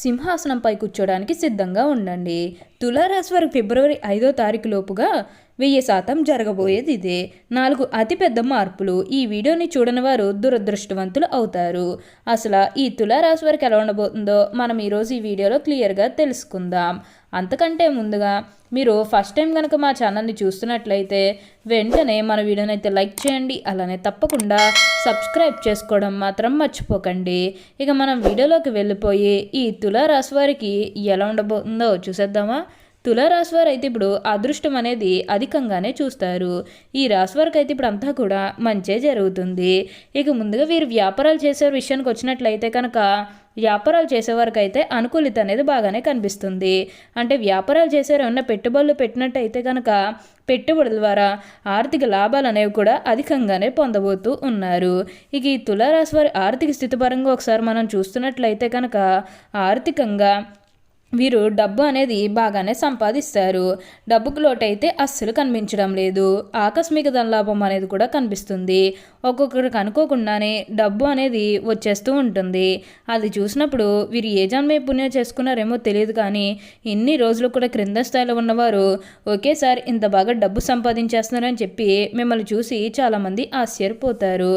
సింహాసనంపై కూర్చోడానికి సిద్ధంగా ఉండండి. తులారాశి వారికి ఫిబ్రవరి 5వ తారీఖు లోపుగా 1000% జరగబోయేది ఇదే. 4 అతిపెద్ద మార్పులు. ఈ వీడియోని చూడని వారు దురదృష్టవంతులు అవుతారు. అసలు ఈ తులారాశి వారికి ఎలా ఉండబోతుందో మనం ఈరోజు ఈ వీడియోలో క్లియర్గా తెలుసుకుందాం. అంతకంటే ముందుగా మీరు ఫస్ట్ టైం కనుక మా ఛానల్ని చూస్తున్నట్లయితే వెంటనే మన వీడియోని అయితే లైక్ చేయండి. అలానే తప్పకుండా సబ్స్క్రైబ్ చేసుకోవడం మాత్రం మర్చిపోకండి. ఇక మనం వీడియోలోకి వెళ్ళిపోయి ఈ తులారాశి వారికి ఎలా ఉండబోతుందో చూసేద్దామా. తులారాశి వారు అయితే ఇప్పుడు అదృష్టం అనేది అధికంగానే చూస్తారు. ఈ రాశి వారికి అయితే ఇప్పుడు అంతా కూడా మంచే జరుగుతుంది. ఇక ముందుగా వీరు వ్యాపారాలు చేసే విషయానికి వచ్చినట్లయితే కనుక వ్యాపారాలు చేసేవారికి అయితే అనుకూలిత అనేది బాగానే కనిపిస్తుంది. అంటే వ్యాపారాలు చేసేవారు ఏమన్నా పెట్టుబడులు పెట్టినట్టయితే కనుక పెట్టుబడుల ద్వారా ఆర్థిక లాభాలు అనేవి కూడా అధికంగానే పొందబోతూ ఉన్నారు. ఇక ఈ తులారాశి వారి ఆర్థిక స్థితి పరంగా ఒకసారి మనం చూస్తున్నట్లయితే కనుక ఆర్థికంగా వీరు డబ్బు అనేది బాగానే సంపాదిస్తారు. డబ్బుకు లోటైతే అస్సలు కనిపించడం లేదు. ఆకస్మిక ధనలాభం అనేది కూడా కనిపిస్తుంది. ఒక్కొక్కరికి అనుకోకుండానే డబ్బు అనేది వచ్చేస్తూ ఉంటుంది. అది చూసినప్పుడు వీరు ఏ జన్మే పుణ్యం చేసుకున్నారేమో తెలియదు, కానీ ఇన్ని రోజులు కూడా క్రింద స్థాయిలో ఉన్నవారు ఒకేసారి ఇంత బాగా డబ్బు సంపాదించేస్తున్నారని చెప్పి మిమ్మల్ని చూసి చాలామంది ఆశ్చర్యపోతారు.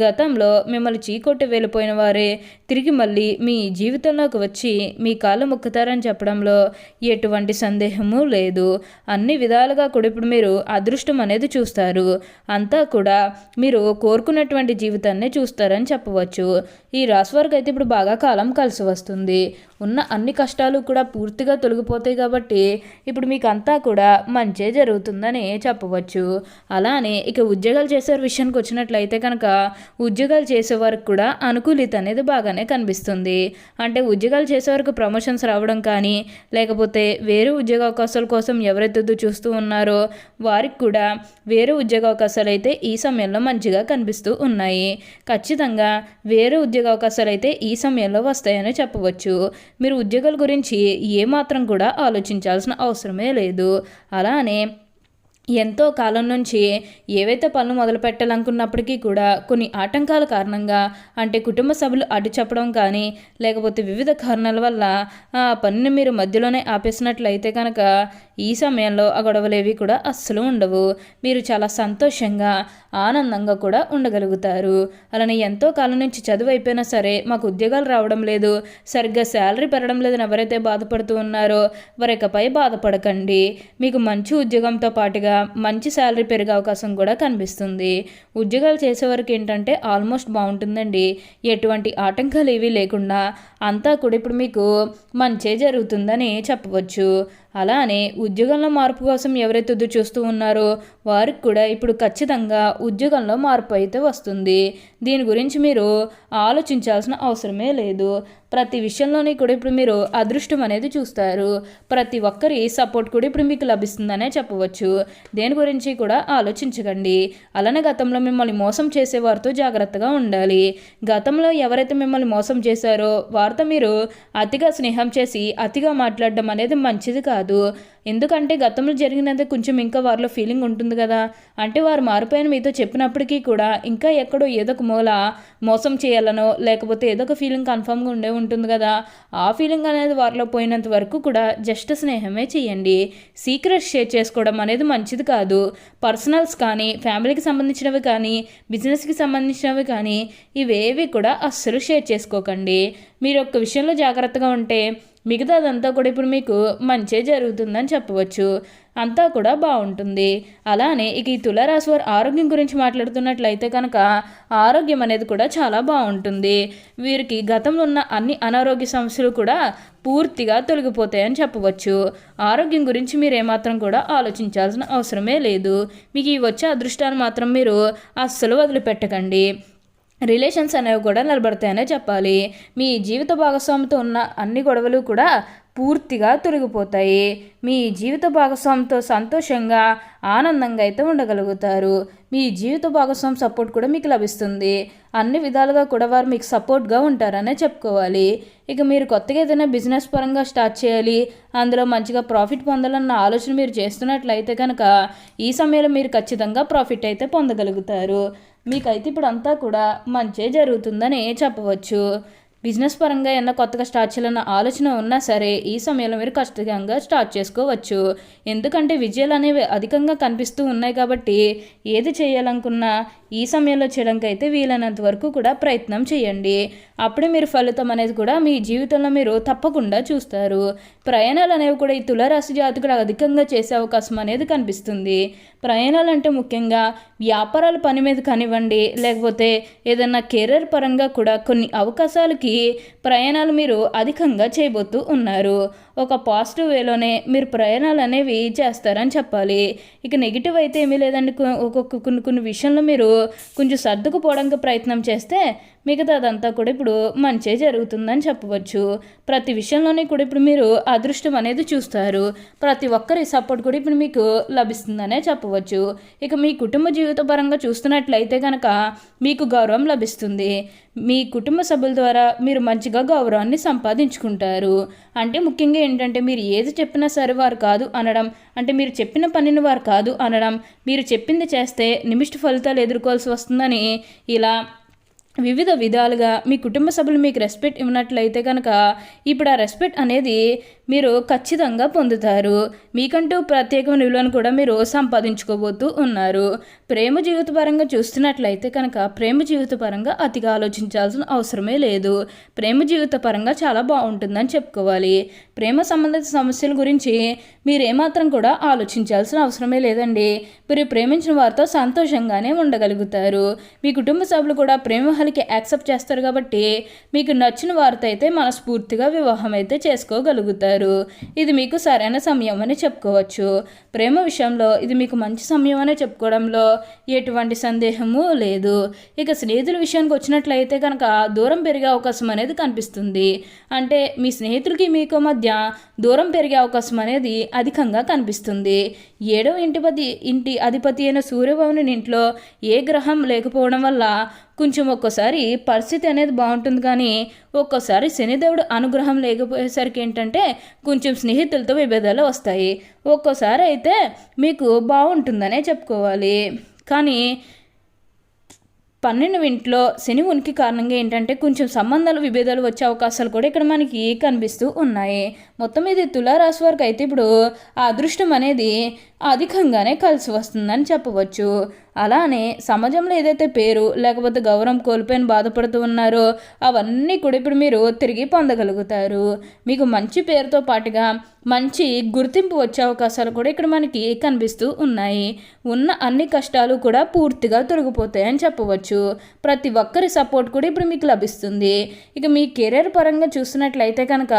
గతంలో మిమ్మల్ని చీకొట్టి వెళ్ళిపోయిన వారే తిరిగి మళ్ళీ మీ జీవితంలోకి వచ్చి మీ కాళ్ళు మొక్కుతారని చెప్పడంలో ఎటువంటి సందేహము లేదు. అన్ని విధాలుగా కూడా ఇప్పుడు మీరు అదృష్టం అనేది చూస్తారు. అంతా కూడా మీరు కోరుకున్నటువంటి జీవితాన్ని చూస్తారని చెప్పవచ్చు. ఈ రాశి వారికి అయితే ఇప్పుడు బాగా కాలం కలిసి వస్తుంది. ఉన్న అన్ని కష్టాలు కూడా పూర్తిగా తొలగిపోతాయి కాబట్టి ఇప్పుడు మీకు అంతా కూడా మంచే జరుగుతుందని చెప్పవచ్చు. అలానే ఇక ఉద్యోగాలు చేసే విషయానికి వచ్చినట్లయితే కనుక ఉద్యోగాలు చేసేవారికి కూడా అనుకూలిత అనేది బాగానే కనిపిస్తుంది. అంటే ఉద్యోగాలు చేసేవారికి ప్రమోషన్స్ రావడం కానీ లేకపోతే వేరే ఉద్యోగ అవకాశాల కోసం ఎవరైతే చూస్తూ ఉన్నారో వారికి కూడా వేరే ఉద్యోగ అవకాశాలు అయితే ఈ సమయంలో మంచిగా కనిపిస్తూ ఉన్నాయి. ఖచ్చితంగా వేరే ఉద్యోగ అవకాశాలు అయితే ఈ సమయంలో వస్తాయని చెప్పవచ్చు. మీరు ఉద్యోగాల గురించి ఏమాత్రం కూడా ఆలోచించాల్సిన అవసరమే లేదు. అలానే ఎంతో కాలం నుంచి ఏవైతే పనులు మొదలు పెట్టాలనుకున్నప్పటికీ కూడా కొన్ని ఆటంకాల కారణంగా, అంటే కుటుంబ సభ్యులు అడ్డు చెప్పడం కానీ లేకపోతే వివిధ కారణాల వల్ల ఆ పనిని మీరు మధ్యలోనే ఆపేసినట్లయితే కనుక ఈ సమయంలో ఆ గొడవలేవి కూడా అస్సలు ఉండవు. మీరు చాలా సంతోషంగా ఆనందంగా కూడా ఉండగలుగుతారు. అలానే ఎంతో కాలం నుంచి చదువు అయిపోయినా సరే మాకు ఉద్యోగాలు రావడం లేదు, సరిగ్గా శాలరీ పెరగడం లేదని ఎవరైతే బాధపడుతూ ఉన్నారో వారికపై బాధపడకండి. మీకు మంచి ఉద్యోగంతో పాటుగా మంచి శాలరీ పెరిగే అవకాశం కూడా కనిపిస్తుంది. ఉద్యోగాలు చేసేవారికి ఏంటంటే ఆల్మోస్ట్ బాగుంటుందండి. ఎటువంటి ఆటంకాలు ఏవీ లేకుండా అంతా కూడా ఇప్పుడు మీకు మంచే జరుగుతుందని చెప్పవచ్చు. అలానే ఉద్యోగంలో మార్పు కోసం ఎవరైతే ఎదురు చూస్తూ ఉన్నారో వారికి కూడా ఇప్పుడు ఖచ్చితంగా ఉద్యోగంలో మార్పు అయితే వస్తుంది. దీని గురించి మీరు ఆలోచించాల్సిన అవసరమే లేదు. ప్రతి విషయంలోని కూడా ఇప్పుడు మీరు అదృష్టం అనేది చూస్తారు. ప్రతి ఒక్కరి సపోర్ట్ కూడా ఇప్పుడు మీకు లభిస్తుందనే చెప్పవచ్చు. దేని గురించి కూడా ఆలోచించకండి. అలానే గతంలో మిమ్మల్ని మోసం చేసేవారితో జాగ్రత్తగా ఉండాలి. గతంలో ఎవరైతే మిమ్మల్ని మోసం చేశారో వారితో మీరు అతిగా స్నేహం చేసి అతిగా మాట్లాడడం అనేది మంచిది కాదు. ఎందుకంటే గతంలో జరిగినందుకు కొంచెం ఇంకా వారిలో ఫీలింగ్ ఉంటుంది కదా. అంటే వారు మారిపోయిన మీతో చెప్పినప్పటికీ కూడా ఇంకా ఎక్కడో ఏదో ఒక మూల మోసం చేయాలనో లేకపోతే ఏదో ఒక ఫీలింగ్ కన్ఫర్మ్గా ఉండే ఉంటుంది కదా. ఆ ఫీలింగ్ అనేది వారిలో పోయినంత వరకు కూడా జస్ట్ స్నేహమే చేయండి. సీక్రెట్స్ షేర్ చేసుకోవడం అనేది మంచిది కాదు. పర్సనల్స్ కానీ ఫ్యామిలీకి సంబంధించినవి కానీ బిజినెస్కి సంబంధించినవి కానీ ఇవేవి కూడా అస్సలు షేర్ చేసుకోకండి. మీరు ఒక్క విషయంలో జాగ్రత్తగా ఉంటే మిగతాదంతా కూడా ఇప్పుడు మీకు మంచే జరుగుతుందని చెప్పవచ్చు. అంతా కూడా బాగుంటుంది. అలానే ఇక ఈ తులారాశి వారి ఆరోగ్యం గురించి మాట్లాడుతున్నట్లయితే కనుక ఆరోగ్యం అనేది కూడా చాలా బాగుంటుంది. వీరికి గతంలో ఉన్న అన్ని అనారోగ్య సమస్యలు కూడా పూర్తిగా తొలగిపోతాయని చెప్పవచ్చు. ఆరోగ్యం గురించి మీరు ఏమాత్రం కూడా ఆలోచించాల్సిన అవసరమే లేదు. మీకు ఈ వచ్చే అదృష్టాన్ని మాత్రం మీరు అస్సలు వదిలిపెట్టకండి. రిలేషన్స్ అనేవి కూడా నిలబడతాయనే చెప్పాలి. మీ జీవిత భాగస్వామితో ఉన్న అన్ని గొడవలు కూడా పూర్తిగా తొలగిపోతాయి. మీ జీవిత భాగస్వామితో సంతోషంగా ఆనందంగా అయితే ఉండగలుగుతారు. మీ జీవిత భాగస్వామి సపోర్ట్ కూడా మీకు లభిస్తుంది. అన్ని విధాలుగా కూడా వారు మీకు సపోర్ట్గా ఉంటారనే చెప్పుకోవాలి. ఇక మీరు కొత్తగా ఏదైనా బిజినెస్ పరంగా స్టార్ట్ చేయాలి, అందులో మంచిగా ప్రాఫిట్ పొందాలన్న ఆలోచన మీరు చేస్తున్నట్లయితే కనుక ఈ సమయంలో మీరు ఖచ్చితంగా ప్రాఫిట్ అయితే పొందగలుగుతారు. మీకైతే ఇప్పుడు అంతా కూడా మంచే జరుగుతుందని చెప్పవచ్చు. బిజినెస్ పరంగా ఏమన్నా కొత్తగా స్టార్ట్ చేయాలన్న ఆలోచన ఉన్నా సరే ఈ సమయంలో మీరు ఖచ్చితంగా స్టార్ట్ చేసుకోవచ్చు. ఎందుకంటే విజయాలు అనేవి అధికంగా కనిపిస్తూ ఉన్నాయి కాబట్టి ఏది చేయాలనుకున్నా ఈ సమయంలో చేయడానికి అయితే వీలైనంత వరకు కూడా ప్రయత్నం చేయండి. అప్పుడే మీరు ఫలితం అనేది కూడా మీ జీవితంలో మీరు తప్పకుండా చూస్తారు. ప్రయాణాలు అనేవి కూడా ఈ తులారాశి జాతకులు అధికంగా చేసే అవకాశం అనేది కనిపిస్తుంది. ప్రయాణాలు అంటే ముఖ్యంగా వ్యాపారాల పని మీద కానివ్వండి, లేకపోతే ఏదన్నా కెరీర్ పరంగా కూడా కొన్ని అవకాశాలకి ప్రయాణాలు మీరు అధికంగా చేయబోతూ ఉన్నారు. ఒక పాజిటివ్ వేలోనే మీరు ప్రయాణాలు అనేవి చేస్తారని చెప్పాలి. ఇక నెగిటివ్ అయితే ఏమీ లేదండి. కొన్ని విషయంలో మీరు కొంచెం సర్దుకుపోవడానికి ప్రయత్నం చేస్తే మిగతాదంతా కూడా ఇప్పుడు మంచే జరుగుతుందని చెప్పవచ్చు. ప్రతి విషయంలోనే కూడా ఇప్పుడు మీరు అదృష్టం అనేది చూస్తారు. ప్రతి ఒక్కరి సపోర్ట్ కూడా ఇప్పుడు మీకు లభిస్తుందనే చెప్పవచ్చు. ఇక మీ కుటుంబ జీవిత పరంగా చూస్తున్నట్లయితే కనుక మీకు గౌరవం లభిస్తుంది. మీ కుటుంబ సభ్యుల ద్వారా మీరు మంచిగా గౌరవాన్ని సంపాదించుకుంటారు. అంటే ముఖ్యంగా ఏంటంటే మీరు ఏది చెప్పినా సరే వారు కాదు అనడం, అంటే మీరు చెప్పిన పనిని వారు కాదు అనడం, మీరు చెప్పింది చేస్తే నిమిష్ట ఫలితాలు ఎదుర్కోవాల్సి వస్తుందని ఇలా వివిధ విధాలుగా మీ కుటుంబ సభ్యులు మీకు రెస్పెక్ట్ ఇవ్వనట్లయితే కనుక ఇప్పుడు ఆ రెస్పెక్ట్ అనేది మీరు ఖచ్చితంగా పొందుతారు. మీకంటూ ప్రత్యేకమైన విలువను కూడా మీరు సంపాదించుకోబోతూ ఉన్నారు. ప్రేమ జీవిత పరంగా చూస్తున్నట్లయితే కనుక ప్రేమ జీవిత పరంగా అతిగా ఆలోచించాల్సిన అవసరమే లేదు. ప్రేమ జీవిత పరంగా చాలా బాగుంటుందని చెప్పుకోవాలి. ప్రేమ సంబంధిత సమస్యల గురించి మీరు ఏమాత్రం కూడా ఆలోచించాల్సిన అవసరమే లేదండి. మీరు ప్రేమించిన వారితో సంతోషంగానే ఉండగలుగుతారు. మీ కుటుంబ సభ్యులు కూడా ప్రేమహలికి యాక్సెప్ట్ చేస్తారు కాబట్టి మీకు నచ్చిన వారితో అయితే మనస్ఫూర్తిగా వివాహం అయితే చేసుకోగలుగుతారు. ఇది మీకు సరైన సమయం అని చెప్పుకోవచ్చు. ప్రేమ విషయంలో ఇది మీకు మంచి సమయం అని చెప్పుకోవడంలో ఎటువంటి సందేహము లేదు. ఇక స్నేహితుల విషయానికి వచ్చినట్లయితే కనుక దూరం పెరిగే అవకాశం అనేది కనిపిస్తుంది. అంటే మీ స్నేహితులకి మీకు మధ్య దూరం పెరిగే అవకాశం అనేది అధికంగా కనిపిస్తుంది. 7వ ఇంటి అధిపతి అయిన సూర్యభవనుని ఇంట్లో ఏ గ్రహం లేకపోవడం వల్ల కొంచెం ఒక్కోసారి పరిస్థితి అనేది బాగుంటుంది, కానీ ఒక్కోసారి శనిదేవుడు అనుగ్రహం లేకపోయేసరికి ఏంటంటే కొంచెం స్నేహితులతో విభేదాలు వస్తాయి. ఒక్కోసారి అయితే మీకు బాగుంటుందనే చెప్పుకోవాలి. కానీ 12వ ఇంట్లో శని ఉనికి కారణంగా ఏంటంటే కొంచెం సంబంధాలు విభేదాలు వచ్చే అవకాశాలు కూడా ఇక్కడ మనకి కనిపిస్తూ ఉన్నాయి. మొత్తం ఇది తులారాశి వారికి అయితే ఇప్పుడు ఆ అదృష్టం అనేది అధికంగానే కలిసి వస్తుందని చెప్పవచ్చు. అలానే సమాజంలో ఏదైతే పేరు లేకపోతే గౌరవం కోల్పోయిన బాధపడుతూ ఉన్నారో అవన్నీ కూడా ఇప్పుడు మీరు తిరిగి పొందగలుగుతారు. మీకు మంచి పేరుతో పాటుగా మంచి గుర్తింపు వచ్చే అవకాశాలు కూడా ఇక్కడ మనకి కనిపిస్తూ ఉన్నాయి. ఉన్న అన్ని కష్టాలు కూడా పూర్తిగా తొలగిపోతాయని చెప్పవచ్చు. ప్రతి ఒక్కరి సపోర్ట్ కూడా ఇప్పుడు మీకు లభిస్తుంది. ఇక మీ కెరీర్ పరంగా చూసినట్లయితే కనుక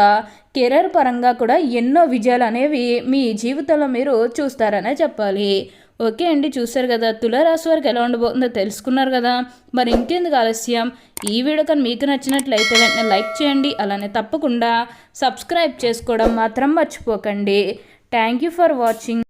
కెరీర్ పరంగా కూడా ఎన్నో విజయాలు అనేవి మీ జీవితంలో మీరు చూస్తారనే చెప్పాలి. ఓకే అండి, చూసారు కదా తులారాశి వారికి ఎలా ఉండబోతుందో తెలుసుకున్నారు కదా. మరి ఇంకెందుకు ఆలస్యం, ఈ వీడియో కానీ మీకు నచ్చినట్లయితే వెంటనే లైక్ చేయండి. అలానే తప్పకుండా సబ్స్క్రైబ్ చేసుకోవడం మాత్రం మర్చిపోకండి. Thank you for watching.